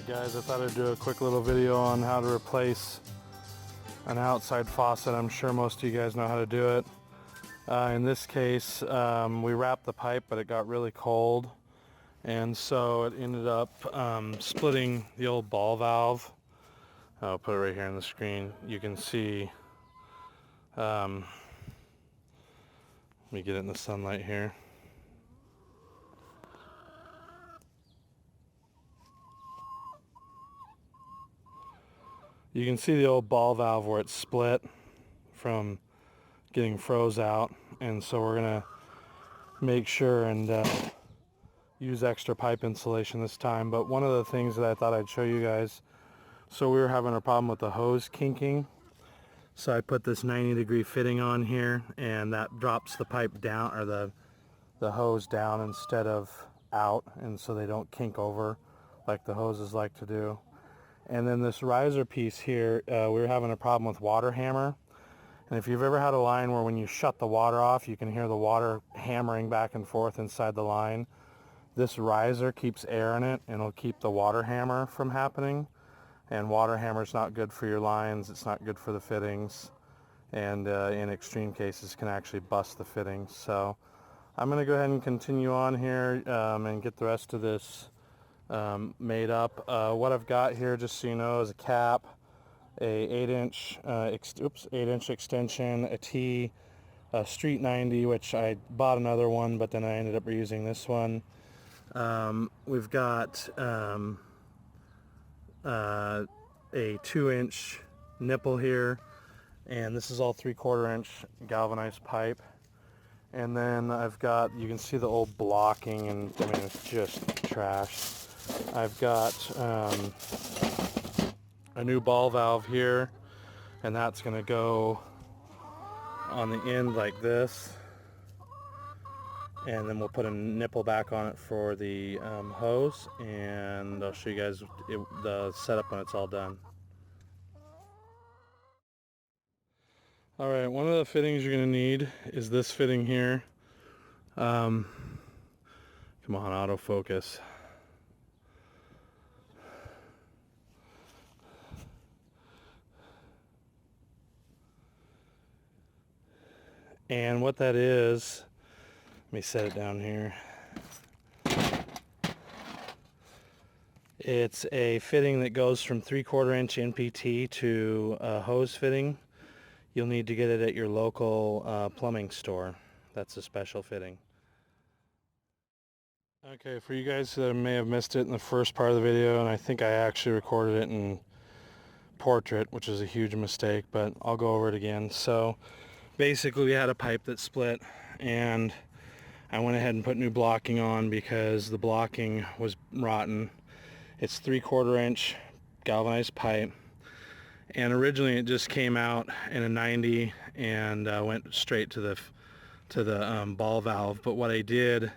Alright guys, I thought I'd do a quick little video on how to replace an outside faucet. I'm sure most of you guys know how to do it. In this case, we wrapped the pipe, but it got really cold, and so it ended up splitting the old ball valve. I'll put it right here on the screen. You can see, let me get it in the sunlight here. You can see the old ball valve where it's split from getting froze out, and so we're gonna make sure and use extra pipe insulation this time. But one of the things that I thought I'd show you guys, so we were having a problem with the hose kinking, so I put this 90-degree fitting on here, and that drops the pipe down, or the hose down instead of out, and so they don't kink over like the hoses like to do. And then this riser piece here, we were having a problem with water hammer. And if you've ever had a line where when you shut the water off, you can hear the water hammering back and forth inside the line, this riser keeps air in it and it'll keep the water hammer from happening. And water hammer's not good for your lines, it's not good for the fittings, and in extreme cases can actually bust the fittings. So I'm going to go ahead and continue on here and get the rest of this made up. What I've got here, just so you know, is a cap, a 8-inch extension, a T, a Street 90, which I bought another one, but then I ended up reusing this one. We've got a 2-inch nipple here, and this is all 3/4 inch galvanized pipe. And then I've got, you can see the old blocking, and I mean it's just trash. I've got a new ball valve here, and that's going to go on the end like this, and then we'll put a nipple back on it for the hose, and I'll show you guys the setup when it's all done. Alright, one of the fittings you're going to need is this fitting here. Come on, autofocus. And what that is, let me set it down here. It's a fitting that goes from 3/4 inch NPT to a hose fitting. You'll need to get it at your local plumbing store. That's a special fitting. Okay, for you guys that may have missed it in the first part of the video, and I think I actually recorded it in portrait, which is a huge mistake, but I'll go over it again. So basically we had a pipe that split, and I went ahead and put new blocking on because the blocking was rotten. It's 3/4 inch galvanized pipe, and originally it just came out in a 90 and went straight to the ball valve. But what I did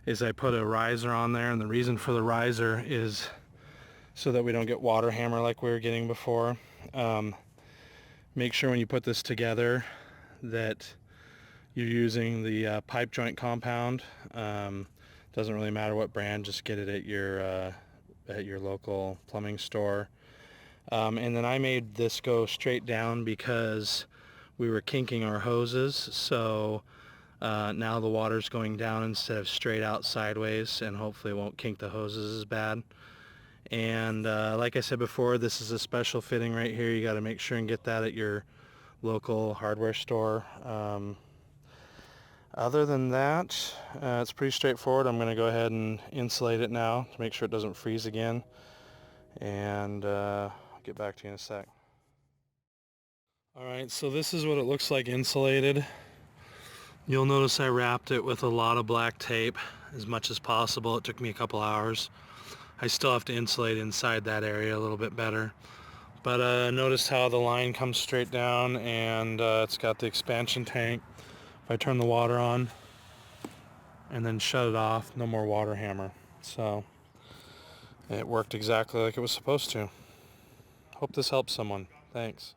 is I put a riser on there, and the reason for the riser is so that we don't get water hammer like we were getting before. Make sure when you put this together that you're using the pipe joint compound. Doesn't really matter what brand, just get it at your local plumbing store. And then I made this go straight down because we were kinking our hoses, so now the water's going down instead of straight out sideways, and hopefully it won't kink the hoses as bad. And like I said before, this is a special fitting right here. You got to make sure and get that at your local hardware store. Other than that, it's pretty straightforward. I'm going to go ahead and insulate it now to make sure it doesn't freeze again, and I'll get back to you in a sec. Alright, so this is what it looks like insulated. You'll notice I wrapped it with a lot of black tape as much as possible. It took me a couple hours. I still have to insulate inside that area a little bit better. But notice how the line comes straight down, and it's got the expansion tank. If I turn the water on and then shut it off, no more water hammer. So it worked exactly like it was supposed to. Hope this helps someone. Thanks.